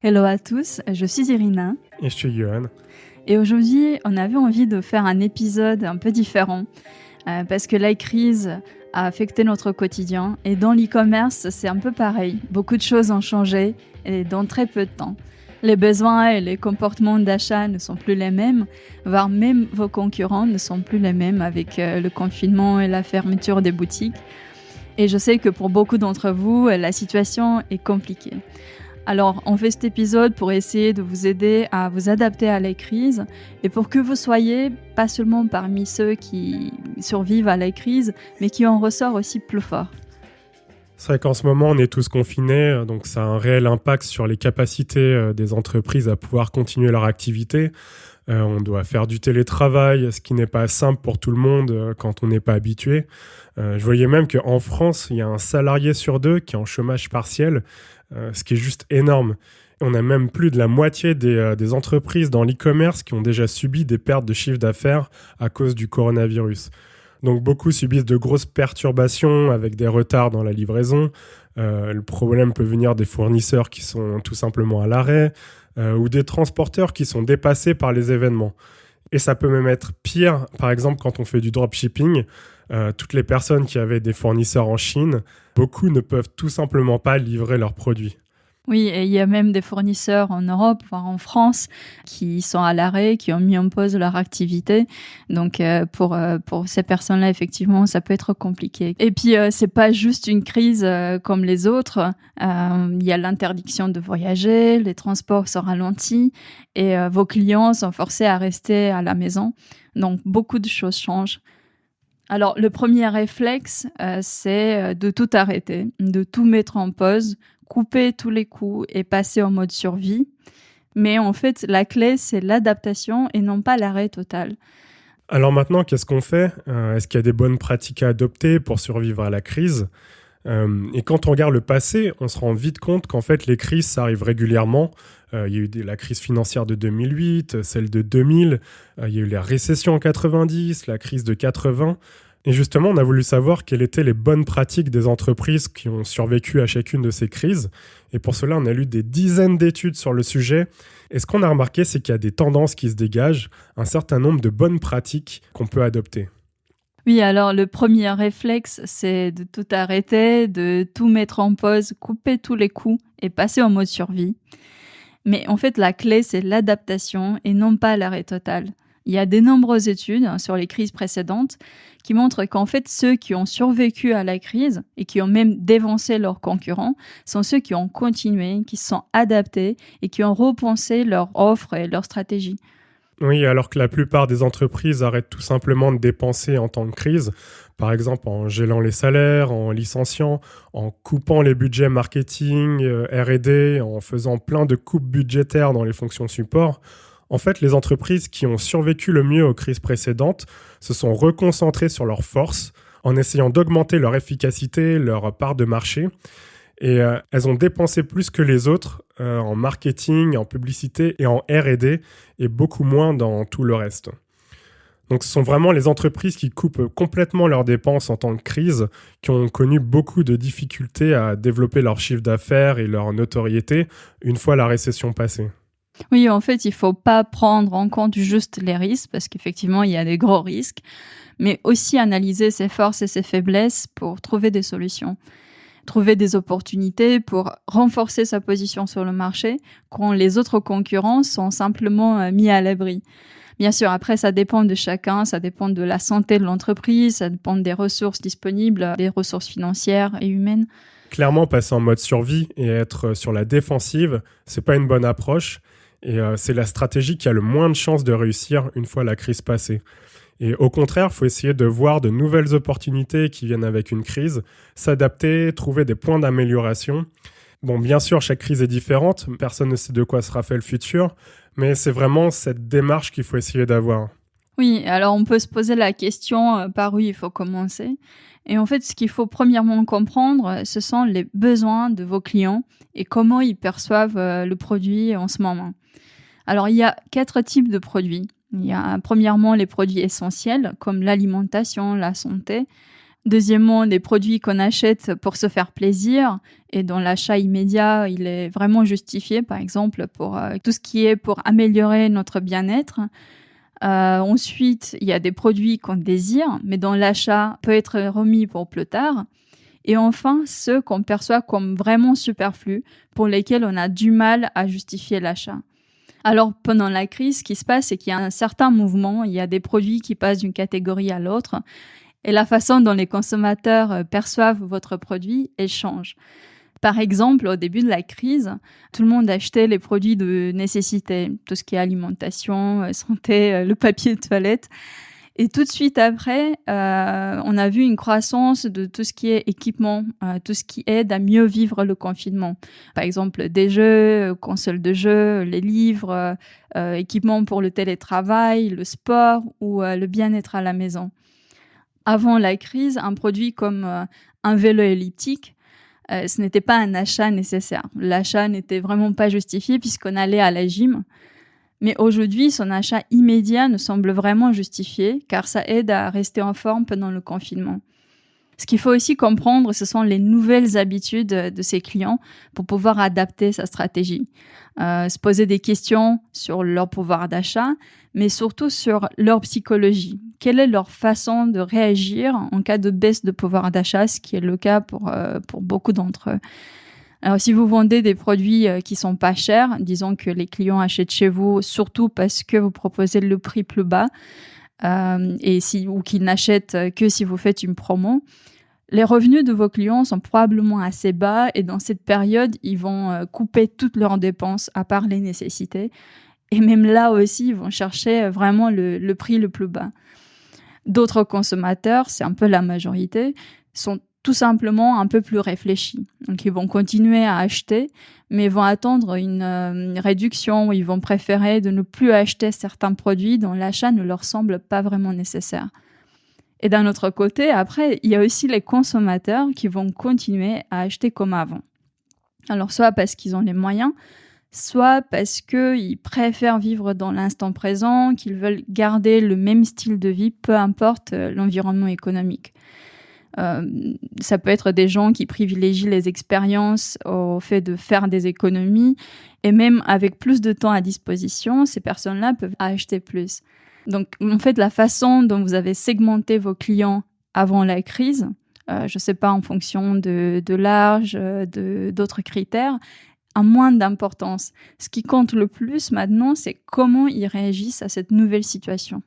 Hello à tous, je suis Irina Et je suis Johan. et aujourd'hui on avait envie de faire un épisode un peu différent parce que la crise a affecté notre quotidien et dans l'e-commerce c'est un peu pareil. Beaucoup de choses ont changé et dans très peu de temps. Les besoins et les comportements d'achat ne sont plus les mêmes, voire même vos concurrents ne sont plus les mêmes avec le confinement et la fermeture des boutiques. Et je sais que pour beaucoup d'entre vous, la situation est compliquée. Alors, on fait cet épisode pour essayer de vous aider à vous adapter à la crise et pour que vous soyez pas seulement parmi ceux qui survivent à la crise, mais qui en ressortent aussi plus forts. C'est vrai qu'en ce moment, on est tous confinés, donc ça a un réel impact sur les capacités des entreprises à pouvoir continuer leur activité. On doit faire du télétravail, ce qui n'est pas simple pour tout le monde quand on n'est pas habitué. Je voyais même qu'en France, il y a un salarié sur deux qui est en chômage partiel, ce qui est juste énorme. On a même plus de la moitié des entreprises dans l'e-commerce qui ont déjà subi des pertes de chiffre d'affaires à cause du coronavirus. Donc beaucoup subissent de grosses perturbations avec des retards dans la livraison. Le problème peut venir des fournisseurs qui sont tout simplement à l'arrêt ou des transporteurs qui sont dépassés par les événements. Et ça peut même être pire, par exemple quand on fait du dropshipping. Toutes les personnes qui avaient des fournisseurs en Chine, beaucoup ne peuvent tout simplement pas livrer leurs produits. Oui, et il y a même des fournisseurs en Europe, voire en France, qui sont à l'arrêt, qui ont mis en pause leur activité. Donc, pour ces personnes-là, effectivement, ça peut être compliqué. Et puis, c'est pas juste une crise comme les autres. Il y a l'interdiction de voyager, les transports sont ralentis et vos clients sont forcés à rester à la maison. Donc, beaucoup de choses changent. Alors, le premier réflexe, c'est de tout arrêter, de tout mettre en pause, couper tous les coûts et passer en mode survie. Mais en fait, la clé, c'est l'adaptation et non pas l'arrêt total. Alors maintenant, qu'est-ce qu'on fait? Est-ce qu'il y a des bonnes pratiques à adopter pour survivre à la crise? Et quand on regarde le passé, on se rend vite compte qu'en fait, les crises, ça arrive régulièrement. Il y a eu la crise financière de 2008, celle de 2000, il y a eu la récession en 90, la crise de 80. Et justement, on a voulu savoir quelles étaient les bonnes pratiques des entreprises qui ont survécu à chacune de ces crises. Et pour cela, on a lu des dizaines d'études sur le sujet. Et ce qu'on a remarqué, c'est qu'il y a des tendances qui se dégagent, un certain nombre de bonnes pratiques qu'on peut adopter. Oui, alors le premier réflexe, c'est de tout arrêter, de tout mettre en pause, couper tous les coûts et passer en mode survie. Mais en fait, la clé, c'est l'adaptation et non pas l'arrêt total. Il y a de nombreuses études sur les crises précédentes qui montrent qu'en fait, ceux qui ont survécu à la crise et qui ont même dévancé leurs concurrents sont ceux qui ont continué, qui se sont adaptés et qui ont repensé leur offre et leur stratégie. Oui, alors que la plupart des entreprises arrêtent tout simplement de dépenser en temps de crise, par exemple en gelant les salaires, en licenciant, en coupant les budgets marketing, R&D, en faisant plein de coupes budgétaires dans les fonctions support. En fait, les entreprises qui ont survécu le mieux aux crises précédentes se sont reconcentrées sur leurs forces en essayant d'augmenter leur efficacité, leur part de marché. Et elles ont dépensé plus que les autres en marketing, en publicité et en R&D et beaucoup moins dans tout le reste. Donc ce sont vraiment les entreprises qui coupent complètement leurs dépenses en temps de crise qui ont connu beaucoup de difficultés à développer leur chiffre d'affaires et leur notoriété une fois la récession passée. Oui, en fait, il faut pas prendre en compte juste les risques parce qu'effectivement, il y a des gros risques, mais aussi analyser ses forces et ses faiblesses pour trouver des solutions. Trouver des opportunités pour renforcer sa position sur le marché quand les autres concurrents sont simplement mis à l'abri. Bien sûr, après, ça dépend de chacun, ça dépend de la santé de l'entreprise, ça dépend des ressources disponibles, des ressources financières et humaines. Clairement, passer en mode survie et être sur la défensive, c'est pas une bonne approche et c'est la stratégie qui a le moins de chances de réussir une fois la crise passée. Et au contraire, il faut essayer de voir de nouvelles opportunités qui viennent avec une crise, s'adapter, trouver des points d'amélioration. Bon, bien sûr, chaque crise est différente, personne ne sait de quoi sera fait le futur, mais c'est vraiment cette démarche qu'il faut essayer d'avoir. Oui, alors on peut se poser la question par où il faut commencer. Et en fait, ce qu'il faut premièrement comprendre, ce sont les besoins de vos clients et comment ils perçoivent le produit en ce moment. Alors, il y a 4 types de produits. Il y a premièrement les produits essentiels comme l'alimentation, la santé. Deuxièmement, les produits qu'on achète pour se faire plaisir et dont l'achat immédiat, il est vraiment justifié, par exemple pour tout ce qui est pour améliorer notre bien-être. Ensuite, il y a des produits qu'on désire, mais dont l'achat peut être remis pour plus tard. Et enfin, ceux qu'on perçoit comme vraiment superflus, pour lesquels on a du mal à justifier l'achat. Alors, pendant la crise, ce qui se passe, c'est qu'il y a un certain mouvement, il y a des produits qui passent d'une catégorie à l'autre, et la façon dont les consommateurs perçoivent votre produit, elle change. Par exemple, au début de la crise, tout le monde achetait les produits de nécessité, tout ce qui est alimentation, santé, le papier de toilette. Et tout de suite après, on a vu une croissance de tout ce qui est équipement, tout ce qui aide à mieux vivre le confinement. Par exemple, des jeux, consoles de jeux, les livres, équipements pour le télétravail, le sport ou le bien-être à la maison. Avant la crise, un produit comme un vélo elliptique, ce n'était pas un achat nécessaire. L'achat n'était vraiment pas justifié puisqu'on allait à la gym. Mais aujourd'hui, son achat immédiat ne semble vraiment justifié car ça aide à rester en forme pendant le confinement. Ce qu'il faut aussi comprendre, ce sont les nouvelles habitudes de ses clients pour pouvoir adapter sa stratégie. Se poser des questions sur leur pouvoir d'achat, mais surtout sur leur psychologie. Quelle est leur façon de réagir en cas de baisse de pouvoir d'achat, ce qui est le cas pour beaucoup d'entre eux. Alors, si vous vendez des produits qui sont pas chers, disons que les clients achètent chez vous surtout parce que vous proposez le prix plus bas, ou qu'ils n'achètent que si vous faites une promo, les revenus de vos clients sont probablement assez bas et dans cette période, ils vont couper toutes leurs dépenses à part les nécessités. Et même là aussi, ils vont chercher vraiment le prix le plus bas. D'autres consommateurs, c'est un peu la majorité, sont tout simplement un peu plus réfléchis. Donc, ils vont continuer à acheter, mais vont attendre une réduction ou ils vont préférer de ne plus acheter certains produits dont l'achat ne leur semble pas vraiment nécessaire. Et d'un autre côté, après, il y a aussi les consommateurs qui vont continuer à acheter comme avant. Alors, soit parce qu'ils ont les moyens, soit parce qu'ils préfèrent vivre dans l'instant présent, qu'ils veulent garder le même style de vie, peu importe l'environnement économique. Ça peut être des gens qui privilégient les expériences au fait de faire des économies et même avec plus de temps à disposition, ces personnes-là peuvent acheter plus. Donc, en fait, la façon dont vous avez segmenté vos clients avant la crise, je ne sais pas, en fonction de l'âge, d'autres critères, a moins d'importance. Ce qui compte le plus maintenant, c'est comment ils réagissent à cette nouvelle situation.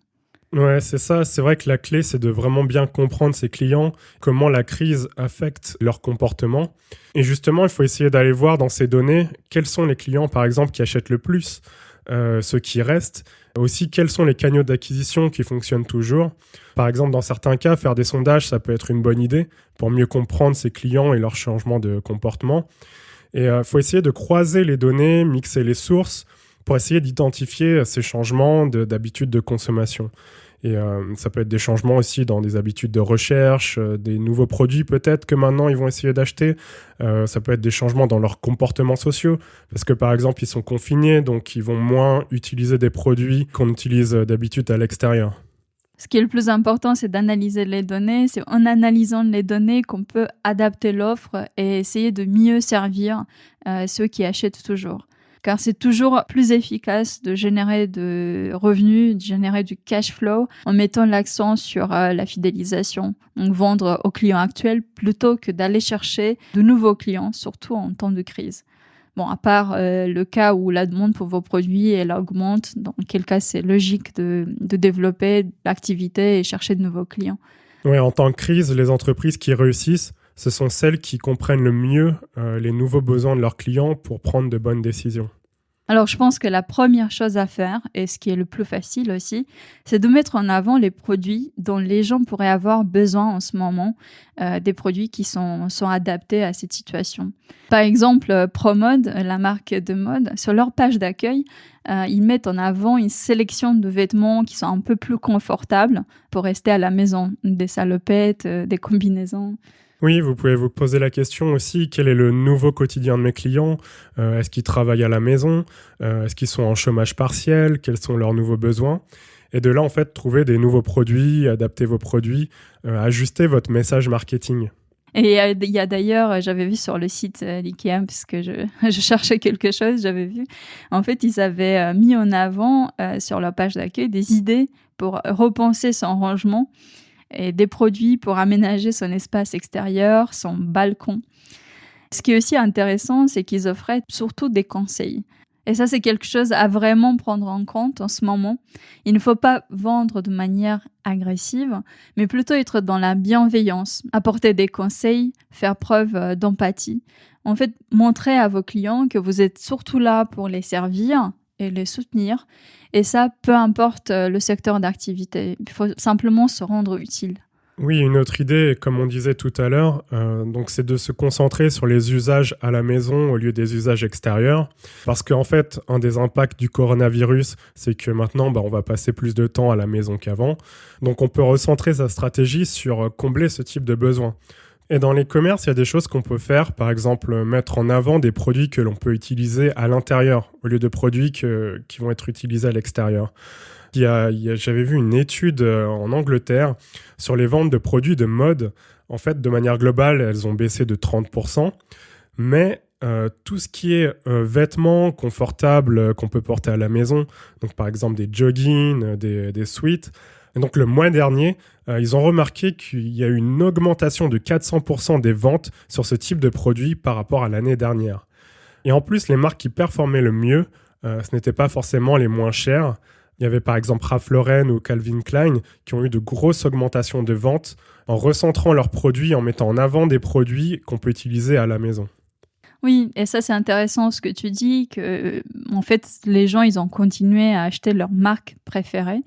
Ouais, c'est ça. C'est vrai que la clé, c'est de vraiment bien comprendre ses clients, comment la crise affecte leur comportement. Et justement, il faut essayer d'aller voir dans ces données quels sont les clients, par exemple, qui achètent le plus, ceux qui restent. Aussi, quels sont les canaux d'acquisition qui fonctionnent toujours. Par exemple, dans certains cas, faire des sondages, ça peut être une bonne idée pour mieux comprendre ses clients et leur changement de comportement. Et il faut essayer de croiser les données, mixer les sources pour essayer d'identifier ces changements d'habitudes de consommation. Et ça peut être des changements aussi dans des habitudes de recherche, des nouveaux produits peut-être que maintenant ils vont essayer d'acheter. Ça peut être des changements dans leurs comportements sociaux, parce que par exemple ils sont confinés, donc ils vont moins utiliser des produits qu'on utilise d'habitude à l'extérieur. Ce qui est le plus important, c'est d'analyser les données. C'est en analysant les données qu'on peut adapter l'offre et essayer de mieux servir ceux qui achètent toujours. Car c'est toujours plus efficace de générer de revenus, de générer du cash flow en mettant l'accent sur la fidélisation. Donc vendre aux clients actuels plutôt que d'aller chercher de nouveaux clients, surtout en temps de crise. Bon, à part le cas où la demande pour vos produits elle augmente, dans quel cas c'est logique de développer l'activité et chercher de nouveaux clients. Ouais, en temps de crise, les entreprises qui réussissent, ce sont celles qui comprennent le mieux les nouveaux besoins de leurs clients pour prendre de bonnes décisions. Alors, je pense que la première chose à faire, et ce qui est le plus facile aussi, c'est de mettre en avant les produits dont les gens pourraient avoir besoin en ce moment, des produits qui sont adaptés à cette situation. Par exemple, ProMode, la marque de mode, sur leur page d'accueil, ils mettent en avant une sélection de vêtements qui sont un peu plus confortables pour rester à la maison, des salopettes, des combinaisons. Oui, vous pouvez vous poser la question aussi, quel est le nouveau quotidien de mes clients ? Est-ce qu'ils travaillent à la maison ? Est-ce qu'ils sont en chômage partiel ? Quels sont leurs nouveaux besoins ? Et de là, en fait, trouver des nouveaux produits, adapter vos produits, ajuster votre message marketing. Et il y a d'ailleurs, j'avais vu sur le site d'IKEA, parce que je cherchais quelque chose, j'avais vu. En fait, ils avaient mis en avant sur leur page d'accueil des idées pour repenser son rangement et des produits pour aménager son espace extérieur, son balcon. Ce qui est aussi intéressant, c'est qu'ils offraient surtout des conseils. Et ça, c'est quelque chose à vraiment prendre en compte en ce moment. Il ne faut pas vendre de manière agressive, mais plutôt être dans la bienveillance, apporter des conseils, faire preuve d'empathie. En fait, montrer à vos clients que vous êtes surtout là pour les servir et les soutenir. Et ça, peu importe le secteur d'activité. Il faut simplement se rendre utile. Oui, une autre idée, comme on disait tout à l'heure, donc c'est de se concentrer sur les usages à la maison au lieu des usages extérieurs. Parce qu'en fait, un des impacts du coronavirus, c'est que maintenant, on va passer plus de temps à la maison qu'avant. Donc on peut recentrer sa stratégie sur combler ce type de besoin. Et dans les commerces, il y a des choses qu'on peut faire, par exemple mettre en avant des produits que l'on peut utiliser à l'intérieur au lieu de produits qui vont être utilisés à l'extérieur. J'avais vu une étude en Angleterre sur les ventes de produits de mode. En fait, de manière globale, elles ont baissé de 30%. Mais tout ce qui est vêtements confortables qu'on peut porter à la maison, donc par exemple des joggings, des sweats. Et donc le mois dernier, ils ont remarqué qu'il y a eu une augmentation de 400% des ventes sur ce type de produits par rapport à l'année dernière. Et en plus, les marques qui performaient le mieux, ce n'étaient pas forcément les moins chères. Il y avait par exemple Ralph Lauren ou Calvin Klein qui ont eu de grosses augmentations de ventes en recentrant leurs produits, en mettant en avant des produits qu'on peut utiliser à la maison. Oui, et ça, c'est intéressant ce que tu dis, que en fait, les gens, ils ont continué à acheter leur marque préférée.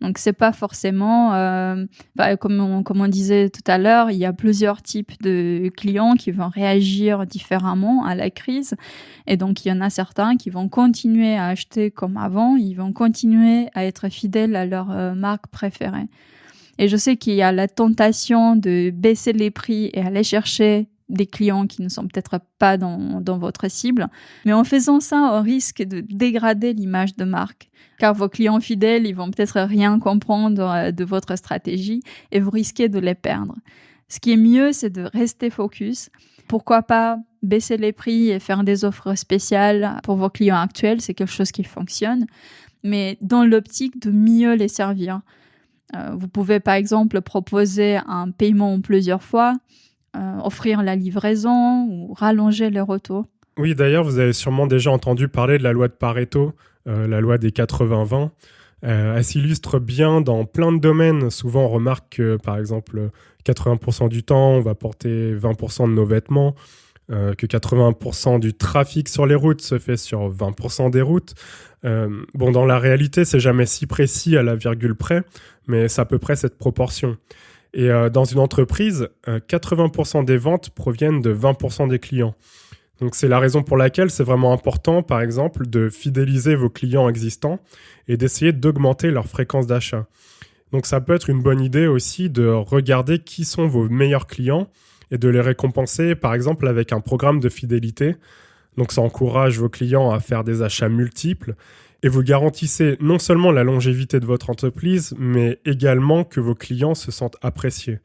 Donc, c'est pas forcément, comme on disait tout à l'heure, il y a plusieurs types de clients qui vont réagir différemment à la crise. Et donc, il y en a certains qui vont continuer à acheter comme avant, ils vont continuer à être fidèles à leur marque préférée. Et je sais qu'il y a la tentation de baisser les prix et aller chercher des clients qui ne sont peut-être pas dans votre cible. Mais en faisant ça, on risque de dégrader l'image de marque. Car vos clients fidèles, ils vont peut-être rien comprendre de votre stratégie et vous risquez de les perdre. Ce qui est mieux, c'est de rester focus. Pourquoi pas baisser les prix et faire des offres spéciales pour vos clients actuels, c'est quelque chose qui fonctionne. Mais dans l'optique de mieux les servir. Vous pouvez par exemple proposer un paiement en plusieurs fois, offrir la livraison ou rallonger le retour. Oui, d'ailleurs, vous avez sûrement déjà entendu parler de la loi de Pareto, la loi des 80-20. Elle s'illustre bien dans plein de domaines. Souvent, on remarque que, par exemple, 80% du temps, on va porter 20% de nos vêtements, que 80% du trafic sur les routes se fait sur 20% des routes. Dans la réalité, c'est jamais si précis à la virgule près, mais c'est à peu près cette proportion. Et dans une entreprise, 80% des ventes proviennent de 20% des clients. Donc c'est la raison pour laquelle c'est vraiment important, par exemple, de fidéliser vos clients existants et d'essayer d'augmenter leur fréquence d'achat. Donc ça peut être une bonne idée aussi de regarder qui sont vos meilleurs clients et de les récompenser, par exemple, avec un programme de fidélité. Donc ça encourage vos clients à faire des achats multiples et vous garantissez non seulement la longévité de votre entreprise, mais également que vos clients se sentent appréciés.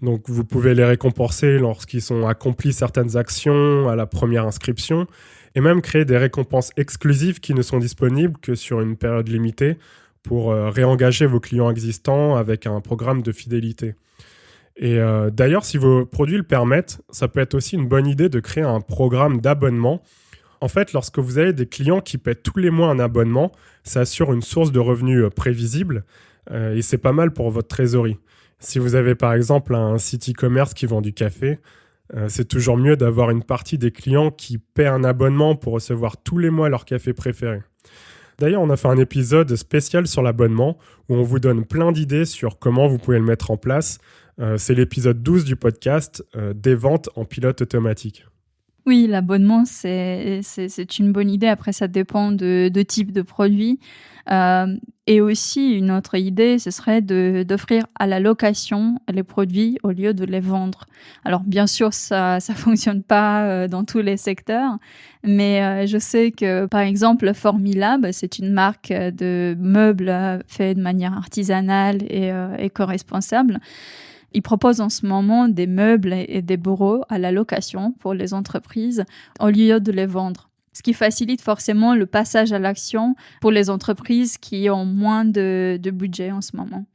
Donc vous pouvez les récompenser lorsqu'ils ont accompli certaines actions à la première inscription et même créer des récompenses exclusives qui ne sont disponibles que sur une période limitée pour réengager vos clients existants avec un programme de fidélité. Et d'ailleurs, si vos produits le permettent, ça peut être aussi une bonne idée de créer un programme d'abonnement. En fait, lorsque vous avez des clients qui paient tous les mois un abonnement, ça assure une source de revenus prévisible et c'est pas mal pour votre trésorerie. Si vous avez par exemple un site e-commerce qui vend du café, c'est toujours mieux d'avoir une partie des clients qui paient un abonnement pour recevoir tous les mois leur café préféré. D'ailleurs, on a fait un épisode spécial sur l'abonnement où on vous donne plein d'idées sur comment vous pouvez le mettre en place. C'est l'épisode 12 du podcast des ventes en pilote automatique. Oui, l'abonnement, c'est une bonne idée. Après, ça dépend de type de produit. Et aussi, une autre idée, ce serait d'offrir à la location les produits au lieu de les vendre. Alors bien sûr, ça fonctionne pas, dans tous les secteurs, mais je sais que, par exemple, Formilab, c'est une marque, de meubles, faits de manière artisanale et éco-responsable. Ils proposent en ce moment des meubles et des bureaux à la location pour les entreprises au lieu de les vendre. Ce qui facilite forcément le passage à l'action pour les entreprises qui ont moins de budget en ce moment.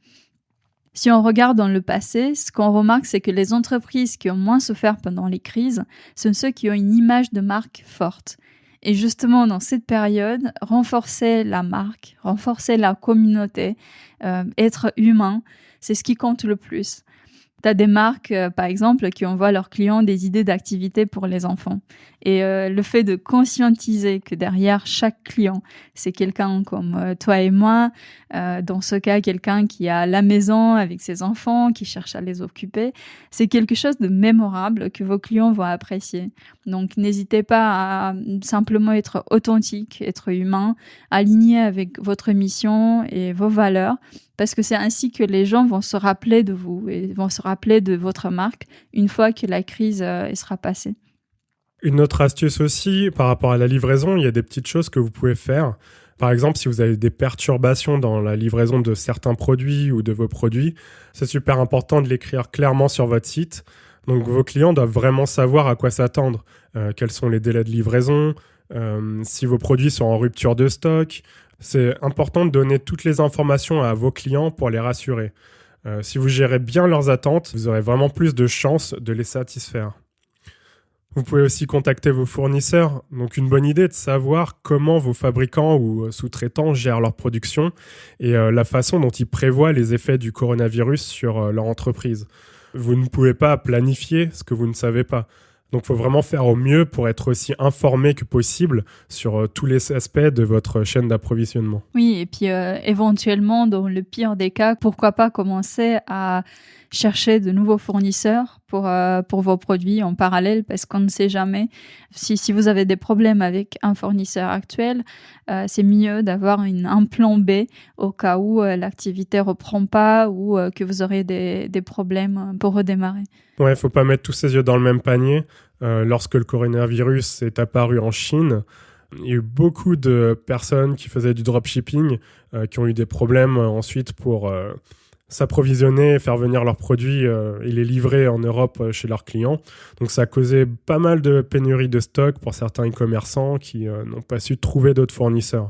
Si on regarde dans le passé, ce qu'on remarque, c'est que les entreprises qui ont moins souffert pendant les crises sont ceux qui ont une image de marque forte. Et justement, dans cette période, renforcer la marque, renforcer la communauté, être humain, c'est ce qui compte le plus. Tu as des marques, par exemple, qui envoient à leurs clients des idées d'activités pour les enfants. Et le fait de conscientiser que derrière chaque client, c'est quelqu'un comme toi et moi, dans ce cas, quelqu'un qui a la maison avec ses enfants, qui cherche à les occuper, c'est quelque chose de mémorable que vos clients vont apprécier. Donc, n'hésitez pas à simplement être authentique, être humain, aligné avec votre mission et vos valeurs, parce que c'est ainsi que les gens vont se rappeler de vous et vont se rappeler de votre marque une fois que la crise sera passée. Une autre astuce aussi, par rapport à la livraison, il y a des petites choses que vous pouvez faire. Par exemple, si vous avez des perturbations dans la livraison de certains produits ou de vos produits, c'est super important de l'écrire clairement sur votre site. Donc vos clients doivent vraiment savoir à quoi s'attendre, quels sont les délais de livraison, si vos produits sont en rupture de stock. C'est important de donner toutes les informations à vos clients pour les rassurer. Si vous gérez bien leurs attentes, vous aurez vraiment plus de chances de les satisfaire. Vous pouvez aussi contacter vos fournisseurs. Donc une bonne idée de savoir comment vos fabricants ou sous-traitants gèrent leur production et la façon dont ils prévoient les effets du coronavirus sur leur entreprise. Vous ne pouvez pas planifier ce que vous ne savez pas. Donc il faut vraiment faire au mieux pour être aussi informé que possible sur tous les aspects de votre chaîne d'approvisionnement. Oui, et puis éventuellement, dans le pire des cas, pourquoi pas commencer à chercher de nouveaux fournisseurs pour vos produits en parallèle, parce qu'on ne sait jamais. Si vous avez des problèmes avec un fournisseur actuel, c'est mieux d'avoir un plan B au cas où l'activité ne reprend pas ou que vous aurez des problèmes pour redémarrer. Ouais, il ne faut pas mettre tous ses œufs dans le même panier. Lorsque le coronavirus est apparu en Chine, il y a eu beaucoup de personnes qui faisaient du dropshipping qui ont eu des problèmes ensuite pour s'approvisionner, faire venir leurs produits et les livrer en Europe chez leurs clients. Donc ça a causé pas mal de pénuries de stock pour certains e-commerçants qui n'ont pas su trouver d'autres fournisseurs.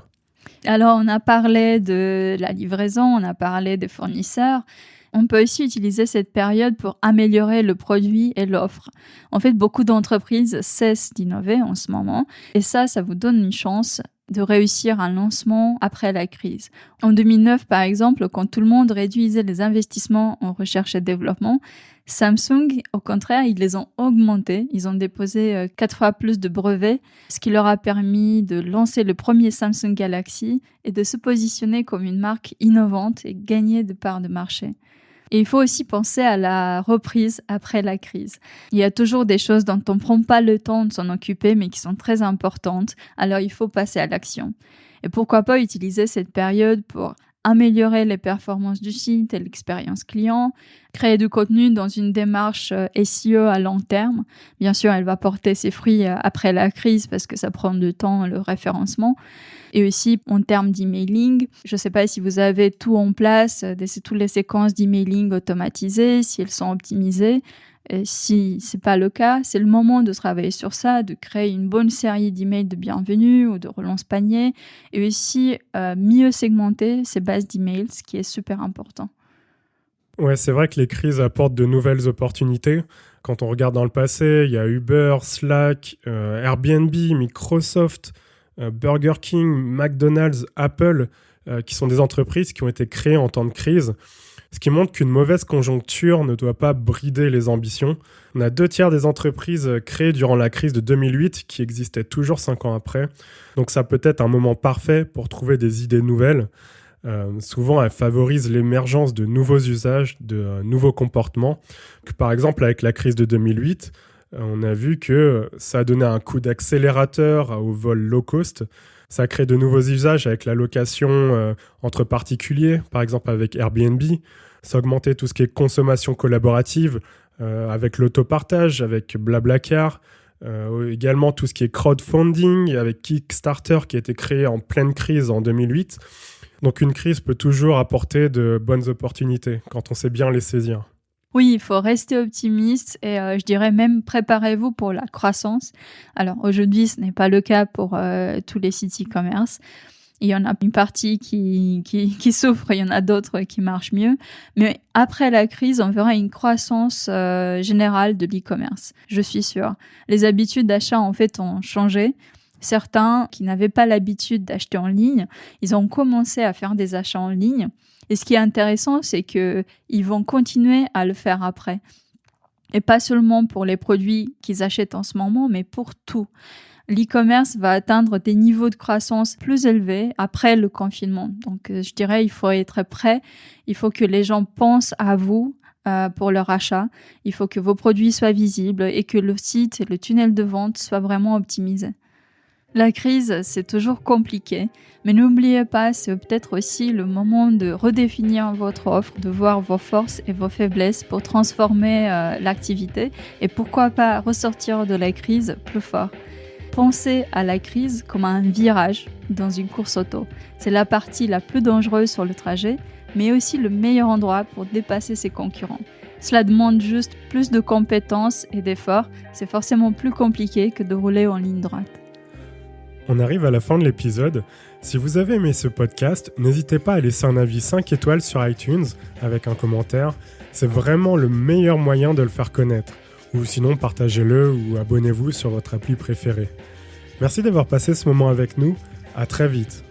Alors, on a parlé de la livraison, on a parlé des fournisseurs. On peut aussi utiliser cette période pour améliorer le produit et l'offre. En fait, beaucoup d'entreprises cessent d'innover en ce moment et ça vous donne une chance de réussir un lancement après la crise. En 2009, par exemple, quand tout le monde réduisait les investissements en recherche et développement, Samsung, au contraire, ils les ont augmentés. Ils ont déposé 4 fois plus de brevets, ce qui leur a permis de lancer le premier Samsung Galaxy et de se positionner comme une marque innovante et gagner de parts de marché. Et il faut aussi penser à la reprise après la crise. Il y a toujours des choses dont on ne prend pas le temps de s'en occuper, mais qui sont très importantes. Alors, il faut passer à l'action. Et pourquoi pas utiliser cette période pour améliorer les performances du site et l'expérience client, créer du contenu dans une démarche SEO à long terme. Bien sûr, elle va porter ses fruits après la crise parce que ça prend du temps, le référencement. Et aussi, en termes d'emailing, je ne sais pas si vous avez tout en place, toutes les séquences d'emailing automatisées, si elles sont optimisées. Et si ce n'est pas le cas, c'est le moment de travailler sur ça, de créer une bonne série d'emails de bienvenue ou de relance panier, et aussi mieux segmenter ces bases d'emails, ce qui est super important. Ouais, c'est vrai que les crises apportent de nouvelles opportunités. Quand on regarde dans le passé, il y a Uber, Slack, Airbnb, Microsoft, Burger King, McDonald's, Apple, qui sont des entreprises qui ont été créées en temps de crise. Ce qui montre qu'une mauvaise conjoncture ne doit pas brider les ambitions. On a 2/3 des entreprises créées durant la crise de 2008 qui existaient toujours 5 ans après. Donc ça peut être un moment parfait pour trouver des idées nouvelles. Souvent, elles favorisent l'émergence de nouveaux usages, de nouveaux comportements. Par exemple, avec la crise de 2008, on a vu que ça a donné un coup d'accélérateur au vol low cost. Ça crée de nouveaux usages avec la location entre particuliers, par exemple avec Airbnb. Ça augmente tout ce qui est consommation collaborative avec l'autopartage, avec Blablacar. Également tout ce qui est crowdfunding avec Kickstarter qui a été créé en pleine crise en 2008. Donc une crise peut toujours apporter de bonnes opportunités quand on sait bien les saisir. Oui, il faut rester optimiste et je dirais même préparez-vous pour la croissance. Alors aujourd'hui, ce n'est pas le cas pour tous les sites e-commerce. Il y en a une partie qui souffre, il y en a d'autres qui marchent mieux. Mais après la crise, on verra une croissance générale de l'e-commerce, je suis sûre. Les habitudes d'achat, en fait, ont changé. Certains qui n'avaient pas l'habitude d'acheter en ligne, ils ont commencé à faire des achats en ligne. Et ce qui est intéressant, c'est qu'ils vont continuer à le faire après. Et pas seulement pour les produits qu'ils achètent en ce moment, mais pour tout. L'e-commerce va atteindre des niveaux de croissance plus élevés après le confinement. Donc, je dirais, il faut être prêt. Il faut que les gens pensent à vous pour leur achat. Il faut que vos produits soient visibles et que le site et le tunnel de vente soient vraiment optimisés. La crise, c'est toujours compliqué, mais n'oubliez pas, c'est peut-être aussi le moment de redéfinir votre offre, de voir vos forces et vos faiblesses pour transformer l'activité et pourquoi pas ressortir de la crise plus fort. Pensez à la crise comme un virage dans une course auto. C'est la partie la plus dangereuse sur le trajet, mais aussi le meilleur endroit pour dépasser ses concurrents. Cela demande juste plus de compétences et d'efforts. C'est forcément plus compliqué que de rouler en ligne droite. On arrive à la fin de l'épisode. Si vous avez aimé ce podcast, n'hésitez pas à laisser un avis 5 étoiles sur iTunes avec un commentaire. C'est vraiment le meilleur moyen de le faire connaître. Ou sinon, partagez-le ou abonnez-vous sur votre appli préférée. Merci d'avoir passé ce moment avec nous. À très vite.